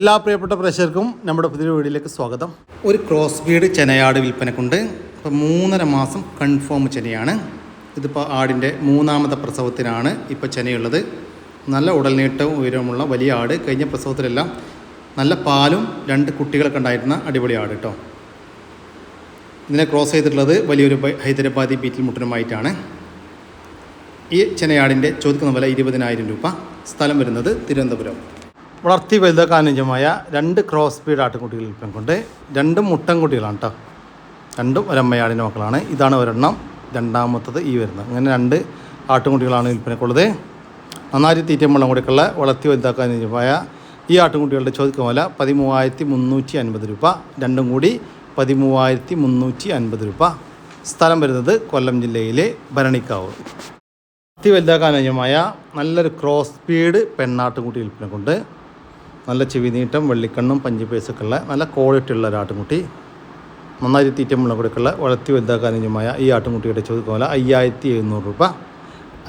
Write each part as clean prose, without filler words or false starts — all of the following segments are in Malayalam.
എല്ലാ പ്രിയപ്പെട്ട പ്രേക്ഷകർക്കും നമ്മുടെ പുതിയ വീഡിയോയിലേക്ക് സ്വാഗതം. ഒരു ക്രോസ് ബീഡ് ചെനയാട് വിൽപ്പനക്കുണ്ട്. ഇപ്പോൾ 3.5 മാസം കൺഫേം ചെനയാണ്. ഇതിപ്പോൾ ആടിൻ്റെ 3ാമത്തെ പ്രസവത്തിനാണ് ഇപ്പോൾ ചെനയുള്ളത്. നല്ല ഉടൽനീട്ടവും ഉയരമുള്ള വലിയ ആട്. കഴിഞ്ഞ പ്രസവത്തിലെല്ലാം നല്ല പാലും 2 കുട്ടികളൊക്കെ ഉണ്ടായിരുന്ന അടിപൊളി ആട് കേട്ടോ. ഇതിനെ ക്രോസ് ചെയ്തിട്ടുള്ളത് വലിയൊരു ഹൈദരാബാദി ബീറ്റിൽ മുട്ടനുമായിട്ടാണ്. ഈ ചെനയാടിൻ്റെ ചോദിക്കുന്ന വില 20,000 രൂപ. സ്ഥലം വരുന്നത് തിരുവനന്തപുരം. വളർത്തി വലുതാക്കാൻ അനുയോജ്യമായ 2 ക്രോസ് ബീഡ് ആട്ടുംകുട്ടികൾ വിൽപ്പനക്കുണ്ട്. 2 മുട്ടൻകുട്ടികളാണ് കേട്ടോ. 2 ഒരമ്മയാടിൻ്റെ മക്കളാണ്. ഇതാണ് ഒരെണ്ണം, രണ്ടാമത്തത് ഈ വരുന്നത്. അങ്ങനെ 2 ആട്ടുംകുട്ടികളാണ് വിൽപ്പനക്കുള്ളത്. നന്നായി തീറ്റയും വെള്ളം കൊടുക്കുള്ള വളർത്തി വലുതാക്കാൻ അനുയോജ്യമായ ഈ ആട്ടുംകുട്ടികളുടെ ചോദിക്കുന്ന വില 13,350 രൂപ. രണ്ടും കൂടി 13,350 രൂപ. സ്ഥലം വരുന്നത് കൊല്ലം ജില്ലയിലെ ഭരണിക്കാവ്. വളർത്തി വലുതാക്കാൻ അനുയോജ്യമായ നല്ലൊരു ക്രോസ് ബീഡ് പെണ്ണാട്ടുംകുട്ടി വിൽപ്പനക്കുണ്ട്. നല്ല ചെവി നീട്ടം, വെള്ളിക്കണ്ണും പഞ്ചിപ്പേസൊക്കെ ഉള്ള നല്ല ക്വാളിറ്റി ഉള്ള ഒരു ആട്ടുംകുട്ടി. നന്നായി തീറ്റം വെള്ളം കൊടുക്കുള്ള വളർത്തി വലുതാക്കാൻ അനുയോജ്യമായ ഈ ആട്ടുംകുട്ടിയുടെ ചോദിക്കുന്ന വില 5,700 രൂപ.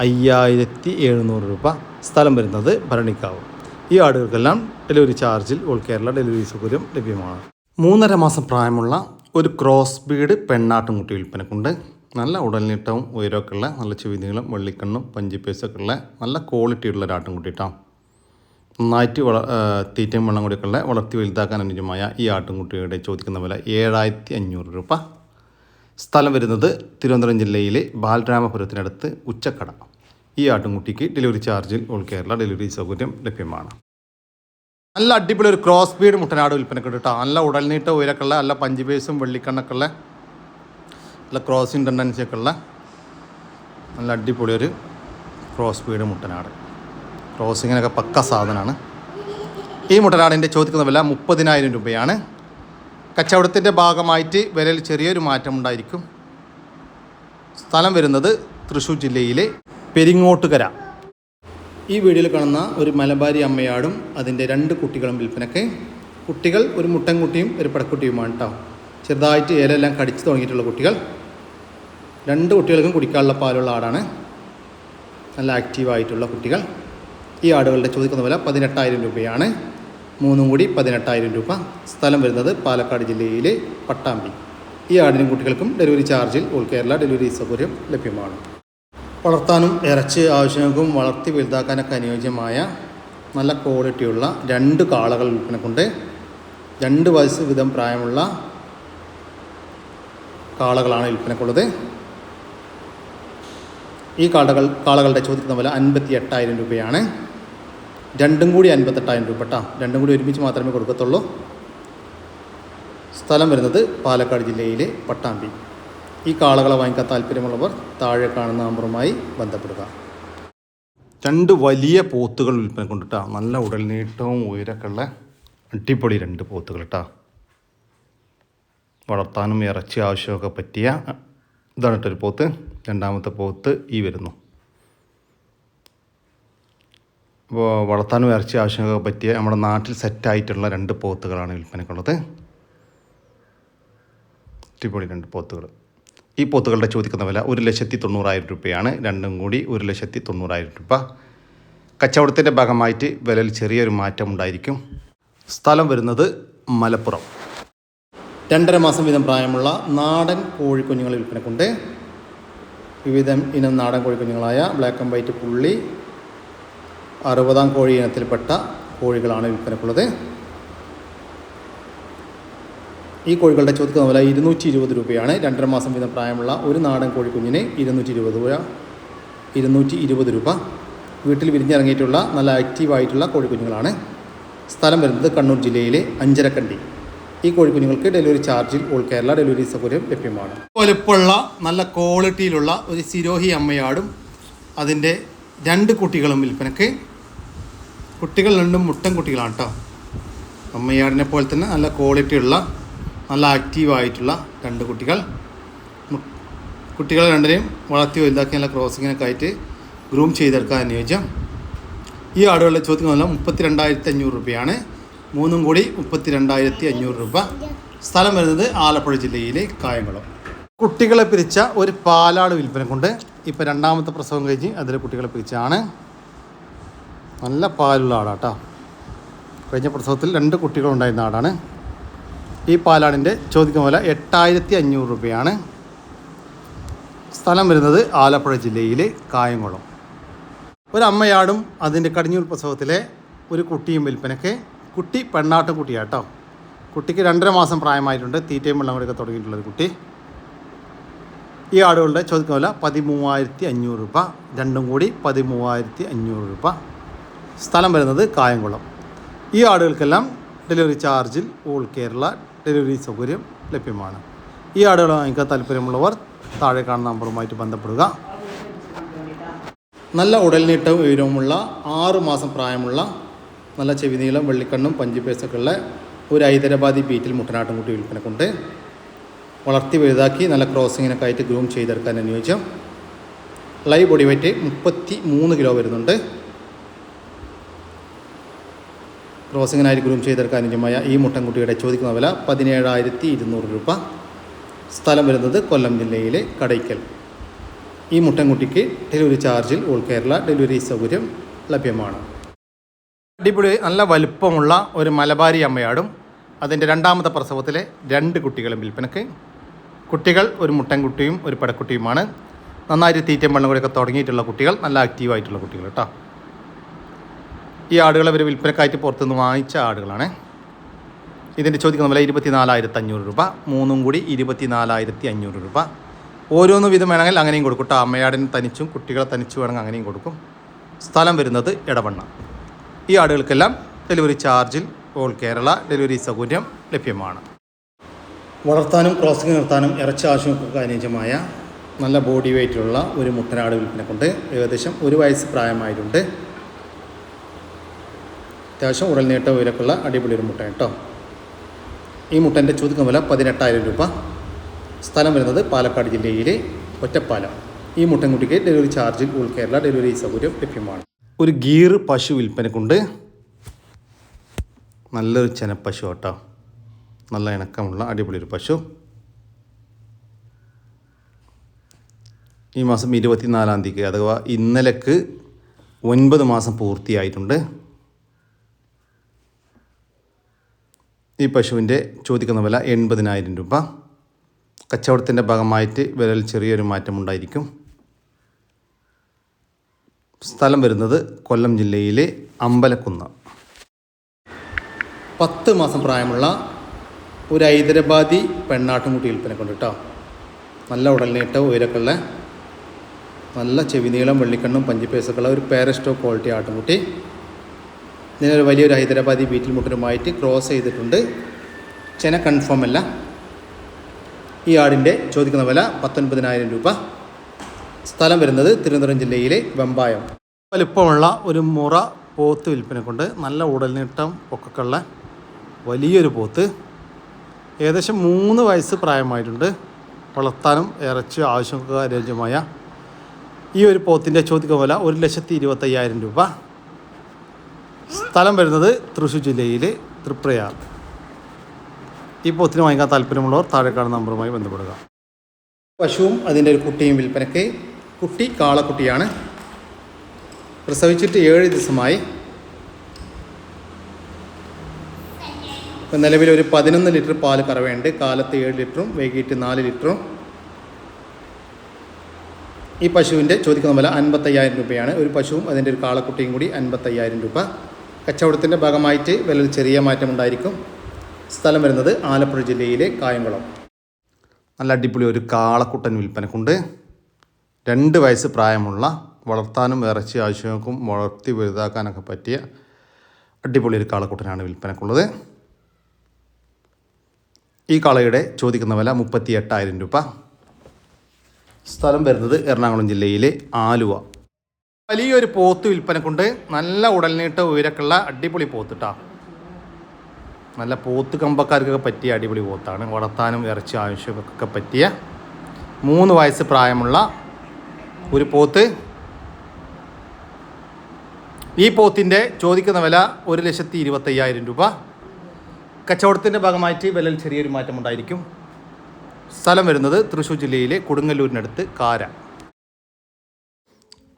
5,700 രൂപ. സ്ഥലം വരുന്നത് ഭരണിക്കാവ്. ഈ ആടുകൾക്കെല്ലാം ഡെലിവറി ചാർജിൽ ഓൾ കേരള ഡെലിവറി സൗകര്യം ലഭ്യമാണ്. 3.5 മാസം പ്രായമുള്ള ഒരു ക്രോസ് ബീഡ് പെണ്ണാട്ടുംകുട്ടി വിൽപ്പനക്കുണ്ട്. നല്ല ഉടൽനീട്ടവും ഉയരമൊക്കെ ഉള്ള നല്ല ചെവി നീളം, വെള്ളിക്കണ്ണും പഞ്ചിപ്പേസൊക്കെ ഉള്ള നല്ല ക്വാളിറ്റി ഉള്ള ഒരു ആട്ടുംകുട്ടി കേട്ടോ. നന്നായിട്ട് തീറ്റയും വെള്ളം കൂടിയൊക്കെയുള്ള വളർത്തി വലുതാക്കാൻ അനുയോജ്യമായ ഈ ആട്ടുംകുട്ടിയുടെ ചോദിക്കുന്ന വില 7,500 രൂപ. സ്ഥലം വരുന്നത് തിരുവനന്തപുരം ജില്ലയിലെ ബാലരാമപുരത്തിനടുത്ത് ഉച്ചക്കട. ഈ ആട്ടുംകുട്ടിക്ക് ഡെലിവറി ചാർജിൽ ഓൾ കേരള ഡെലിവറി സൗകര്യം ലഭ്യമാണ്. നല്ല അടിപൊളി ഒരു ക്രോസ് ബീഡ് മുട്ടനാട് വിൽപ്പനക്കുണ്ട് കേട്ടോ. നല്ല ഉടൽനീട്ട ഉയരമൊക്കെയുള്ള നല്ല പഞ്ചിപ്പേസും വെള്ളിക്കണ്ണൊക്കെ ഉള്ള നല്ല ക്രോസിങ് ടെൻഡൻസിയൊക്കെ ഉള്ള നല്ല അടിപൊളി ഒരു ക്രോസ് ബീഡ് മുട്ടനാട്. ക്രോസിങ്ങിനൊക്കെ പക്ക സാധനമാണ്. ഈ മുട്ടനാടിൻ്റെ ചോദിക്കുന്ന വില 30,000 രൂപയാണ്. കച്ചവടത്തിൻ്റെ ഭാഗമായിട്ട് വിലയിൽ ചെറിയൊരു മാറ്റമുണ്ടായിരിക്കും. സ്ഥലം വരുന്നത് തൃശ്ശൂർ ജില്ലയിലെ പെരിങ്ങോട്ടുകര. ഈ വീഡിയോയിൽ കാണുന്ന ഒരു മലബാരി അമ്മയാടും അതിൻ്റെ 2 കുട്ടികളും വിൽപ്പനയ്ക്ക്. കുട്ടികൾ ഒരു മുട്ടൻകുട്ടിയും ഒരു പടക്കുട്ടിയുമാണ് കേട്ടോ. ചെറുതായിട്ട് ഇലയെല്ലാം കടിച്ച് തുടങ്ങിയിട്ടുള്ള കുട്ടികൾ. 2 കുട്ടികൾക്കും കുടിക്കാനുള്ള പാലുള്ള ആടാണ്. നല്ല ആക്റ്റീവായിട്ടുള്ള കുട്ടികൾ. ഈ ആടുകളുടെ ചോദിക്കുന്ന വില 18,000 രൂപയാണ്. 3 കൂടി 18,000 രൂപ. സ്ഥലം വരുന്നത് പാലക്കാട് ജില്ലയിലെ പട്ടാമ്പി. ഈ ആടിനും കുട്ടികൾക്കും ഡെലിവറി ചാർജിൽ ഓൾ കേരള ഡെലിവറി സൗകര്യം ലഭ്യമാണ്. വളർത്താനും ഇറച്ചി ആവശ്യങ്ങൾക്കും വളർത്തി വലുതാക്കാനൊക്കെ അനുയോജ്യമായ നല്ല ക്വാളിറ്റിയുള്ള 2 കാളകൾ വിൽപ്പനക്കുണ്ട്. 2 വയസ്സ് വീതം പ്രായമുള്ള കാളകളാണ് വിൽപ്പനക്കുള്ളത്. ഈ കാളകളുടെ ചോദിക്കുന്ന വില 58,000 രൂപയാണ്. 2 കൂടി 58,000 രൂപ കേട്ടോ. 2 കൂടി ഒരുമിച്ച് മാത്രമേ കൊടുക്കത്തുള്ളൂ. സ്ഥലം വരുന്നത് പാലക്കാട് ജില്ലയിലെ പട്ടാമ്പി. ഈ കാളകളെ വാങ്ങിക്കാൻ താല്പര്യമുള്ളവർ താഴെ കാണുന്ന നമ്പറുമായി ബന്ധപ്പെടുക. 2 വലിയ പോത്തുകൾ വിൽപ്പനക്കുണ്ട് കേട്ടോ. നല്ല ഉടൽനീട്ടവും ഉയരമൊക്കെ ഉള്ള അടിപൊളി 2 പോത്തുകൾ കേട്ടോ. വളർത്താനും ഇറച്ചി ആവശ്യമൊക്കെ പറ്റിയ ഇതാണ് കേട്ടോ ഒരു പോത്ത്. 2ാമത്തെ പോത്ത് ഈ വരുന്നു. അപ്പോൾ വളർത്താനും ഇറച്ചി ആവശ്യമൊക്കെ പറ്റിയ നമ്മുടെ നാട്ടിൽ സെറ്റായിട്ടുള്ള 2 പോത്തുകളാണ് വിൽപ്പനക്കുള്ളത്. അടിപൊളി 2 പോത്തുകൾ. ഈ പോത്തുകളുടെ ചോദിക്കുന്ന വില 1,90,000 രൂപയാണ്. 2 കൂടി 1,90,000 രൂപ. കച്ചവടത്തിൻ്റെ ഭാഗമായിട്ട് വിലയിൽ ചെറിയൊരു മാറ്റം ഉണ്ടായിരിക്കും. സ്ഥലം വരുന്നത് മലപ്പുറം. 2.5 മാസം വീതം പ്രായമുള്ള നാടൻ കോഴിക്കുഞ്ഞുങ്ങൾ വിൽപ്പനക്കുണ്ട്. വിവിധ ഇനം നാടൻ കോഴിക്കുഞ്ഞുങ്ങളായ ബ്ലാക്ക് ആൻഡ് വൈറ്റ് പുള്ളി 60ാം കോഴി ഇനത്തിൽപ്പെട്ട കോഴികളാണ് വിൽപ്പനക്കുള്ളത്. ഈ കോഴികളുടെ ചോദിക്കുന്ന വില 220 രൂപയാണ്. 2.5 മാസം വീതം പ്രായമുള്ള ഒരു നാടൻ കോഴിക്കുഞ്ഞിന് 220 രൂപ. വീട്ടിൽ വിരിഞ്ഞിറങ്ങിയിട്ടുള്ള നല്ല ആക്റ്റീവായിട്ടുള്ള കോഴിക്കുഞ്ഞുങ്ങളാണ്. സ്ഥലം വരുന്നത് കണ്ണൂർ ജില്ലയിലെ അഞ്ചരക്കണ്ടി. ഈ കോഴിക്കുഞ്ഞുങ്ങൾക്ക് ഡെലിവറി ചാർജിൽ ഓൾ കേരള ഡെലിവറി സൗകര്യം ലഭ്യമാണ്. വലുപ്പമുള്ള നല്ല ക്വാളിറ്റിയിലുള്ള ഒരു സിരോഹി അമ്മയാടും അതിൻ്റെ 2 കുട്ടികളും വിൽപ്പനക്ക്. കുട്ടികൾ 2 മുട്ടൻ കുട്ടികളാണ് കേട്ടോ. അമ്മയാടിനെ പോലെ തന്നെ നല്ല ക്വാളിറ്റിയുള്ള നല്ല ആക്റ്റീവായിട്ടുള്ള 2 കുട്ടികൾ. കുട്ടികൾ 2നെയും വളർത്തി വലുതാക്കി നല്ല ക്രോസിങ്ങിനൊക്കെ ആയിട്ട് ഗ്രൂം ചെയ്തെടുക്കാൻ അനുയോജ്യം. ഈ ആടുകളുടെ ചോദിക്കുന്ന വില 32,500 രൂപയാണ്. 3 കൂടി 32,500 രൂപ. സ്ഥലം വരുന്നത് ആലപ്പുഴ ജില്ലയിലെ കായംകുളം. കുട്ടികളെ പിരിച്ച ഒരു പാലാട് വിൽപ്പനക്കുണ്ട്. ഇപ്പോൾ 2ാമത്തെ പ്രസവം കഴിഞ്ഞ് അതിൽ കുട്ടികളെ പിരിച്ചാണ്. നല്ല പാലുള്ള ആടാട്ടോ. കഴിഞ്ഞ പ്രസവത്തിൽ 2 കുട്ടികളുണ്ടായിരുന്ന ആടാണ്. ഈ പാലാടിൻ്റെ ചോദിക്കുന്ന വില 8500 രൂപയാണ്. സ്ഥലം വരുന്നത് ആലപ്പുഴ ജില്ലയിലെ കായംകുളം. ഒരു അമ്മയാടും അതിൻ്റെ കടിഞ്ഞൂൽ പ്രസവത്തിലെ ഒരു കുട്ടിയും വിൽപ്പനയ്ക്ക്. കുട്ടി പെണ്ണാട്ടും കുട്ടിയാട്ടോ. കുട്ടിക്ക് 2.5 മാസം പ്രായമായിട്ടുണ്ട്. തീറ്റയും വെള്ളം കൂടെയൊക്കെ തുടങ്ങിയിട്ടുള്ളൊരു കുട്ടി. ഈ ആടുകളുടെ ചോദിക്കുന്ന വില 13500 രൂപ. രണ്ടും കൂടി 13500 രൂപ. സ്ഥലം വരുന്നത് കായംകുളം. ഈ ആടുകൾക്കെല്ലാം ഡെലിവറി ചാർജിൽ ഓൾ കേരള ഡെലിവറി സൗകര്യം ലഭ്യമാണ്. ഈ ആടുകൾ വാങ്ങിക്കാൻ താല്പര്യമുള്ളവർ താഴെ കാണുന്ന നമ്പറുമായിട്ട് ബന്ധപ്പെടുക. നല്ല ഉടൽനീട്ടവും ഉയരവുമുള്ള 6 മാസം പ്രായമുള്ള നല്ല ചെവിനീളം വെള്ളിക്കണ്ണും പഞ്ചിപ്പേസൊക്കെ ഉള്ള ഒരു ഹൈദരാബാദി ബീറ്റിൽ മുട്ടനാട്ടുംകുട്ടി വിൽപ്പനക്കുണ്ട്. വളർത്തി വലുതാക്കി നല്ല ക്രോസിങ്ങിനൊക്കെ ആയിട്ട് ഗ്രൂം ചെയ്തെടുക്കാൻ അനുയോജ്യം. ലൈവ് ബോഡി വെയിറ്റ് 33 കിലോ വരുന്നുണ്ട്. ക്രോസിങ്ങിനായിട്ട് ഗ്രൂം ചെയ്തെടുക്കാൻ അനുയോജ്യമായ ഈ മുട്ടൻകുട്ടിയുടെ ചോദിക്കുന്ന വില 17200 രൂപ. സ്ഥലം വരുന്നത് കൊല്ലം ജില്ലയിലെ കടയ്ക്കൽ. ഈ മുട്ടൻകുട്ടിക്ക് ഡെലിവറി ചാർജിൽ ഓൾ കേരള ഡെലിവറി സൗകര്യം ലഭ്യമാണ്. അടിപൊളി നല്ല വലുപ്പമുള്ള ഒരു മലബാരി അമ്മയാടും അതിൻ്റെ 2ാമത്തെ പ്രസവത്തിലെ 2 കുട്ടികളും വിൽപ്പനക്ക്. കുട്ടികൾ ഒരു മുട്ടൻകുട്ടിയും ഒരു പടക്കുട്ടിയുമാണ്. നന്നായിട്ട് തീറ്റയും വെള്ളം കൂടെയൊക്കെ തുടങ്ങിയിട്ടുള്ള കുട്ടികൾ, നല്ല ആക്റ്റീവായിട്ടുള്ള കുട്ടികൾ കേട്ടോ. ഈ ആടുകൾ അവർ വിൽപ്പനക്കായിട്ട് പുറത്തുനിന്ന് വാങ്ങിച്ച ആടുകളാണ്. ഇതിൻ്റെ ചോദിക്കുന്ന വില 24500 രൂപ. 3ഉം കൂടി 24500 രൂപ. ഓരോന്നും വിധം വേണമെങ്കിൽ അങ്ങനെയും കൊടുക്കും കേട്ടോ. അമ്മയാടിന് തനിച്ചും കുട്ടികളെ തനിച്ചു വേണമെങ്കിൽ അങ്ങനെയും കൊടുക്കും. സ്ഥലം വരുന്നത് എടവണ്ണ. ഈ ആടുകൾക്കെല്ലാം ഡെലിവറി ചാർജിൽ ഓൾ കേരള ഡെലിവറി സൗകര്യം ലഭ്യമാണ്. വളർത്താനും ക്രോസിംഗ് നിർത്താനും ഇറച്ചി ആവശ്യമൊക്കെ അനുയോജ്യമായ നല്ല ബോഡി വെയ്റ്റുള്ള ഒരു മുട്ടനാട് വിൽപ്പനക്കുണ്ട്. ഏകദേശം 1 വയസ്സ് പ്രായമായിട്ടുണ്ട്. അത്യാവശ്യം ഉടൽനീട്ട ഉയരക്കുള്ള അടിപൊളി ഒരു മുട്ട കേട്ടോ. ഈ മുട്ടൻ്റെ ചോദിക്കുന്ന വില 18000 രൂപ. സ്ഥലം വരുന്നത് പാലക്കാട് ജില്ലയിലെ ഒറ്റപ്പാലം. ഈ മുട്ടൻകുട്ടിക്ക് ഡെലിവറി ചാർജിൽ ഓൾ കേരള ഡെലിവറി സൗകര്യം ലഭ്യമാണ്. ഒരു ഗീർ പശു വിൽപ്പനക്കുണ്ട്. നല്ലൊരു ചെനപ്പശു കേട്ടോ. നല്ല ഇണക്കമുള്ള അടിപൊളി ഒരു പശു. ഈ മാസം 24-ാം തീയതിക്ക് അഥവാ ഇന്നലേക്ക് 9 മാസം പൂർത്തിയായിട്ടുണ്ട്. ഈ പശുവിൻ്റെ ചോദിക്കുന്ന വില 80000 രൂപ. കച്ചവടത്തിൻ്റെ ഭാഗമായിട്ട് വിലയിൽ ചെറിയൊരു മാറ്റമുണ്ടായിരിക്കും. സ്ഥലം വരുന്നത് കൊല്ലം ജില്ലയിലെ അമ്പലക്കുന്ന്. 10 മാസം പ്രായമുള്ള ഒരു ഹൈദരാബാദി പെണ്ണാട്ടുംകുട്ടി വിൽപ്പനക്കുണ്ട് കേട്ടോ. നല്ല ഉടൽനീട്ടവും ഉയരക്കുള്ള നല്ല ചെവിനീളം വെള്ളിക്കണ്ണും പഞ്ചിപ്പേസൊക്കെയുള്ള ഒരു പേരസ്റ്റോ ക്വാളിറ്റി ആട്ടുംകുട്ടി. ഇതിനൊരു വലിയൊരു ഹൈദരാബാദി ബീറ്റിൽ മുട്ടനുമായിട്ട് ക്രോസ് ചെയ്തിട്ടുണ്ട്. ചെന കൺഫേം അല്ല. ഈ ആടിൻ്റെ ചോദിക്കുന്ന വില 19000 രൂപ. സ്ഥലം വരുന്നത് തിരുവനന്തപുരം ജില്ലയിലെ വെമ്പായം. വലിപ്പമുള്ള ഒരു മുറ പോത്ത് വിൽപ്പനക്കുണ്ട്. നല്ല ഉടൽനീട്ടം ഒക്കെ ഉള്ള വലിയൊരു പോത്ത്. ഏകദേശം 3 വയസ്സ് പ്രായമായിട്ടുണ്ട്. വളർത്താനും ഇറച്ചി ആവശ്യമൊക്കെ അനുയോജ്യമായ ഈ ഒരു പോത്തിൻ്റെ ചോദിക്കുന്ന വില 1,25,000 രൂപ. സ്ഥലം വരുന്നത് തൃശ്ശൂർ ജില്ലയിലെ തൃപ്രയാർ. ഈ പോത്തിന് വാങ്ങിക്കാൻ താല്പര്യമുള്ളവർ താഴെ കാണുന്ന നമ്പറുമായി ബന്ധപ്പെടുക. പശുവും അതിൻ്റെ ഒരു കുട്ടിയും വിൽപ്പനയ്ക്ക്. കുട്ടി കാളക്കുട്ടിയാണ്. പ്രസവിച്ചിട്ട് 7 ദിവസമായി. ഇപ്പം നിലവിൽ ഒരു 11 ലിറ്റർ പാല് കറവയുണ്ട്. കാലത്ത് 7 ലിറ്ററും വൈകിട്ട് 4 ലിറ്ററും. ഈ പശുവിൻ്റെ ചോദിക്കുന്ന വില 55000 രൂപയാണ്. ഒരു പശുവും അതിൻ്റെ ഒരു കാളക്കുട്ടിയും കൂടി 55000 രൂപ. കച്ചവടത്തിൻ്റെ ഭാഗമായിട്ട് വിലയിൽ ചെറിയ മാറ്റമുണ്ടായിരിക്കും. സ്ഥലം വരുന്നത് ആലപ്പുഴ ജില്ലയിലെ കായംകുളം. നല്ല അടിപൊളി ഒരു കാളക്കുട്ടൻ വിൽപ്പനക്കുണ്ട്. 2 വയസ്സ് പ്രായമുള്ള വളർത്താനും ഇറച്ചി ആവശ്യങ്ങൾക്കും വളർത്തി വലുതാക്കാനൊക്കെ പറ്റിയ അടിപൊളി ഒരു കാളക്കുട്ടനാണ് വിൽപ്പനക്കുള്ളത്. ഈ കാളയുടെ ചോദിക്കുന്ന വില 38000 രൂപ. സ്ഥലം വരുന്നത് എറണാകുളം ജില്ലയിലെ ആലുവ. വലിയൊരു പോത്ത് വിൽപ്പനക്കുണ്ട്. നല്ല ഉടൽനീട്ട ഉയരക്കുള്ള അടിപൊളി പോത്ത് കേട്ടോ. നല്ല പോത്ത് കമ്പക്കാർക്കൊക്കെ പറ്റിയ അടിപൊളി പോത്താണ്. വളർത്താനും ഇറച്ചി ആവശ്യമൊക്കെ പറ്റിയ 3 വയസ്സ് പ്രായമുള്ള ഒരു പോത്ത്. ഈ പോത്തിൻ്റെ ചോദിക്കുന്ന വില 1,25,000 രൂപ. കച്ചവടത്തിൻ്റെ ഭാഗമായിട്ട് വിലയിൽ ചെറിയൊരു മാറ്റമുണ്ടായിരിക്കും. സ്ഥലം വരുന്നത് തൃശ്ശൂർ ജില്ലയിലെ കൊടുങ്ങല്ലൂരിനടുത്ത് കാര.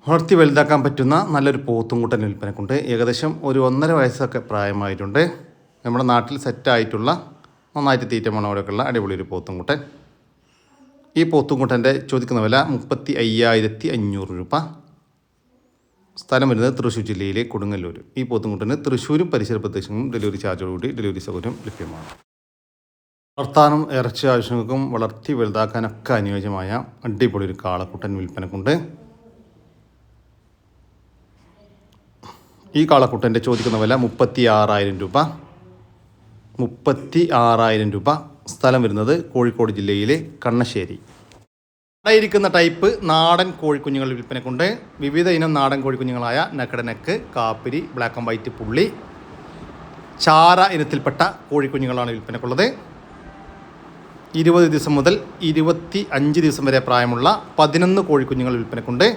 വളർത്തി വലുതാക്കാൻ പറ്റുന്ന നല്ലൊരു പോത്തുംകുട്ടൻ വിൽപ്പനക്കുണ്ട്. ഏകദേശം ഒരു 1.5 വയസ്സൊക്കെ പ്രായമായിട്ടുണ്ട്. നമ്മുടെ നാട്ടിൽ സെറ്റായിട്ടുള്ള നന്നായിട്ട് തീറ്റ മണോടൊക്കെയുള്ള അടിപൊളി ഒരു പോത്തുംകുട്ടൻ. ഈ പോത്തുംകുട്ടൻ്റെ ചോദിക്കുന്ന വില 35,500 രൂപ. സ്ഥലം വരുന്നത് തൃശ്ശൂർ ജില്ലയിലെ കൊടുങ്ങല്ലൂർ. ഈ പോത്തുംകുട്ടന് തൃശ്ശൂരും പരിസര പ്രദേശങ്ങളും ഡെലിവറി ചാർജോടുകൂടി ഡെലിവറി സൗകര്യം ലഭ്യമാണ്. വളർത്താനും ഇറച്ചി ആവശ്യങ്ങൾക്കും വളർത്തി വലുതാക്കാനൊക്കെ അനുയോജ്യമായ അടിപൊളി ഒരു കാളക്കുട്ടൻ വിൽപ്പനക്കുണ്ട്. ഈ കാളക്കുട്ടൻ്റെ ചോദിക്കുന്ന വില 36,000 രൂപ. 36,000 രൂപ. സ്ഥലം വരുന്നത് കോഴിക്കോട് ജില്ലയിലെ കണ്ണശ്ശേരി. ഇരിക്കുന്ന ടൈപ്പ് നാടൻ കോഴിക്കുഞ്ഞുങ്ങൾ വിൽപ്പനക്കുണ്ട്. വിവിധ ഇനം നാടൻ കോഴിക്കുഞ്ഞുങ്ങളായ നക്കടനക്ക്, കാപ്പിരി, ബ്ലാക്ക് ആൻഡ് വൈറ്റ് പുള്ളി, ചാര ഇനത്തിൽപ്പെട്ട കോഴിക്കുഞ്ഞുങ്ങളാണ് വിൽപ്പനക്കുള്ളത്. 20 ദിവസം മുതൽ 25 ദിവസം വരെ പ്രായമുള്ള 11 കോഴിക്കുഞ്ഞുങ്ങൾ വിൽപ്പനക്കുണ്ട്.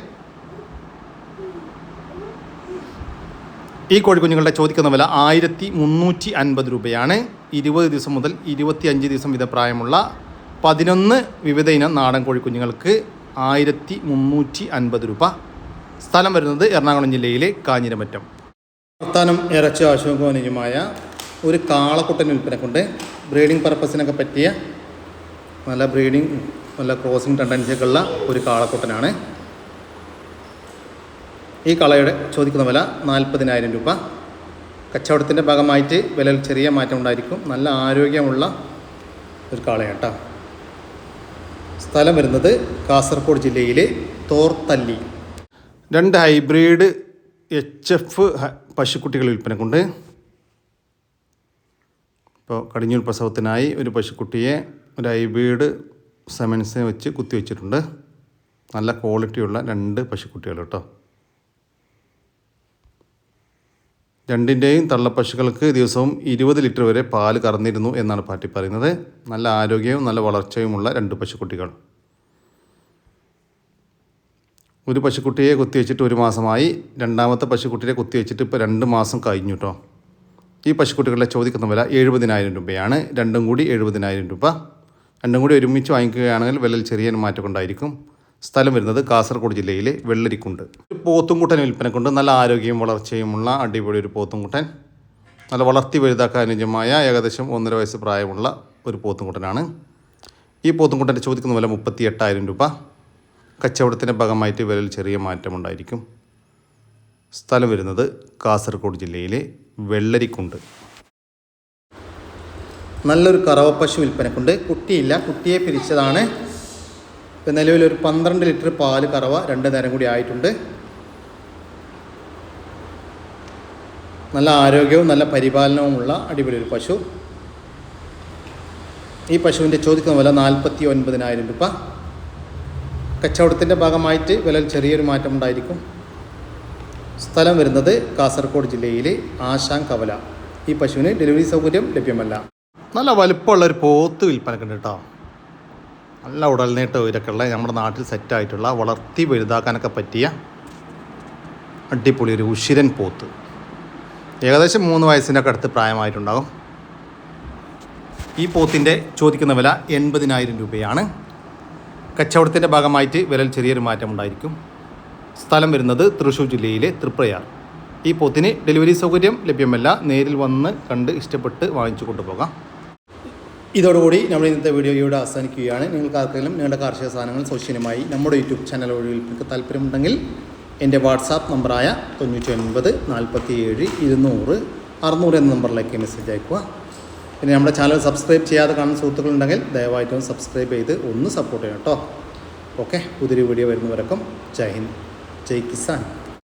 ഈ കോഴിക്കുഞ്ഞുങ്ങളുടെ ചോദിക്കുന്ന വില 1,350 രൂപയാണ്. 20 ദിവസം മുതൽ 25 ദിവസം വരെ പ്രായമുള്ള 11 വിവിധ ഇനം നാടൻ കോഴിക്കുഞ്ഞുങ്ങൾക്ക് 1,350 രൂപ. സ്ഥലം വരുന്നത് എറണാകുളം ജില്ലയിലെ കാഞ്ഞിരമറ്റം. വർത്താനം ഇറച്ചി ആവശ്യമായ ഒരു കാളക്കുട്ടൻ വിൽപ്പനക്കുണ്ട്. ബ്രീഡിംഗ് പർപ്പസിനൊക്കെ പറ്റിയ നല്ല ബ്രീഡിംഗ്, നല്ല ക്രോസിംഗ് ടെൻഡൻസിയൊക്കെ ഉള്ള ഒരു കാളക്കുട്ടനാണ്. ഈ കാളയുടെ ചോദിക്കുന്ന വില 40,000 രൂപ. കച്ചവടത്തിൻ്റെ ഭാഗമായിട്ട് വിലയിൽ ചെറിയ മാറ്റം ഉണ്ടായിരിക്കും. നല്ല ആരോഗ്യമുള്ള ഒരു കാളയാണ് കേട്ടോ. സ്ഥലം വരുന്നത് കാസർഗോഡ് ജില്ലയിലെ തോർത്തല്ലി. 2 ഹൈബ്രിഡ് HF പശുക്കുട്ടികൾ വിൽപ്പനക്കുണ്ട്. ഇപ്പോൾ കടിഞ്ഞൂൽ പ്രസവത്തിനായി ഒരു പശുക്കുട്ടിയെ ഒരു ഹൈബ്രിഡ് സെമൻസിനെ വെച്ച് കുത്തിവെച്ചിട്ടുണ്ട്. നല്ല ക്വാളിറ്റിയുള്ള 2 പശുക്കുട്ടികൾ കേട്ടോ. രണ്ടിൻ്റെയും തള്ളപ്പശുക്കൾക്ക് ദിവസവും 20 ലിറ്റർ വരെ പാല് കറന്നിരുന്നു എന്നാണ് പാർട്ടി പറയുന്നത്. നല്ല ആരോഗ്യവും നല്ല വളർച്ചയുമുള്ള 2 പശുക്കുട്ടികൾ. ഒരു പശുക്കുട്ടിയെ കുത്തിവെച്ചിട്ട് 1 മാസമായി. രണ്ടാമത്തെ പശുക്കുട്ടിയെ കുത്തിവെച്ചിട്ട് ഇപ്പോൾ 2 മാസം കഴിഞ്ഞു കേട്ടോ. ഈ പശുക്കുട്ടികളുടെ ചോദിക്കുന്ന വില 70,000 രൂപയാണ്. രണ്ടും കൂടി 70,000 രൂപ. രണ്ടും കൂടി ഒരുമിച്ച് വാങ്ങിക്കുകയാണെങ്കിൽ വിലയിൽ ചെറിയ മാറ്റം ഉണ്ടായിരിക്കും. സ്ഥലം വരുന്നത് കാസർഗോഡ് ജില്ലയിലെ വെള്ളരിക്കുണ്ട്. ഒരു പോത്തുംകുട്ടൻ വിൽപ്പനക്കുണ്ട്. നല്ല ആരോഗ്യവും വളർച്ചയുമുള്ള അടിപൊളി ഒരു പോത്തുംകുട്ടൻ. നല്ല വളർത്തി വലുതാക്കാൻ അനുയോജ്യമായ ഏകദേശം 1.5 വയസ്സ് പ്രായമുള്ള ഒരു പോത്തുംകുട്ടനാണ്. ഈ പോത്തുംകുട്ടൻ്റെ ചോദിക്കുന്ന വില 38,000 രൂപ. കച്ചവടത്തിൻ്റെ ഭാഗമായിട്ട് വിലയിൽ ചെറിയ മാറ്റമുണ്ടായിരിക്കും. സ്ഥലം വരുന്നത് കാസർഗോഡ് ജില്ലയിലെ വെള്ളരിക്കുണ്ട്. നല്ലൊരു കറവ പശു വിൽപ്പനക്കുണ്ട്. കുട്ടിയില്ല, കുട്ടിയെ പിരിച്ചതാണ്. ഇപ്പം നിലവിലൊരു 12 ലിറ്റർ പാല് കറവ 2 നേരം കൂടി ആയിട്ടുണ്ട്. നല്ല ആരോഗ്യവും നല്ല പരിപാലനവുമുള്ള അടിപൊളി ഒരു പശു. ഈ പശുവിൻ്റെ ചോദിക്കുന്ന വില 49,000 രൂപ. കച്ചവടത്തിൻ്റെ ഭാഗമായിട്ട് വിലയിൽ ചെറിയൊരു മാറ്റം ഉണ്ടായിരിക്കും. സ്ഥലം വരുന്നത് കാസർഗോഡ് ജില്ലയിലെ ആശാൻ കവല. ഈ പശുവിന് ഡെലിവറി സൗകര്യം ലഭ്യമല്ല. നല്ല വലുപ്പമുള്ളൊരു പോത്ത് വിൽപ്പനക്കുണ്ട് കേട്ടോ. നല്ല ഉടൽനീട്ടം ഇതൊക്കെയുള്ള നമ്മുടെ നാട്ടിൽ സെറ്റായിട്ടുള്ള വളർത്തി വലുതാക്കാനൊക്കെ പറ്റിയ അടിപൊളി ഒരു ഉശിരൻ പോത്ത്. ഏകദേശം 3 വയസ്സിനൊക്കെ അടുത്ത് പ്രായമായിട്ടുണ്ടാകും. ഈ പോത്തിൻ്റെ ചോദിക്കുന്ന വില 80,000 രൂപയാണ്. കച്ചവടത്തിൻ്റെ ഭാഗമായിട്ട് വിലയിൽ ചെറിയൊരു മാറ്റം ഉണ്ടായിരിക്കും. സ്ഥലം വരുന്നത് തൃശ്ശൂർ ജില്ലയിലെ തൃപ്രയാർ. ഈ പോത്തിന് ഡെലിവറി സൗകര്യം ലഭ്യമല്ല. നേരിൽ വന്ന് കണ്ട് ഇഷ്ടപ്പെട്ട് വാങ്ങിച്ചു കൊണ്ടുപോകാം. ഇതോടുകൂടി നമ്മൾ ഇന്നത്തെ വീഡിയോ ഇവിടെ അവസാനിക്കുകയാണ്. നിങ്ങൾക്ക് ആർക്കെങ്കിലും നിങ്ങളുടെ കാർഷിക സാധനങ്ങൾ സൗജന്യമായി നമ്മുടെ യൂട്യൂബ് ചാനൽ വഴി നിങ്ങൾക്ക് താല്പര്യമുണ്ടെങ്കിൽ എൻ്റെ വാട്സാപ്പ് നമ്പറായ 99 47 200 600 എന്ന നമ്പറിലേക്ക് മെസ്സേജ് അയക്കുക. പിന്നെ നമ്മുടെ ചാനൽ സബ്സ്ക്രൈബ് ചെയ്യാതെ കാണുന്ന സുഹൃത്തുക്കളുണ്ടെങ്കിൽ ദയവായിട്ടും സബ്സ്ക്രൈബ് ചെയ്ത് ഒന്ന് സപ്പോർട്ട് ചെയ്യണം കേട്ടോ. ഓക്കെ, പുതിയൊരു വീഡിയോ വരുന്നവരൊക്കെ ജയ് ഹിന്ദ്, ജയ് കിസാൻ.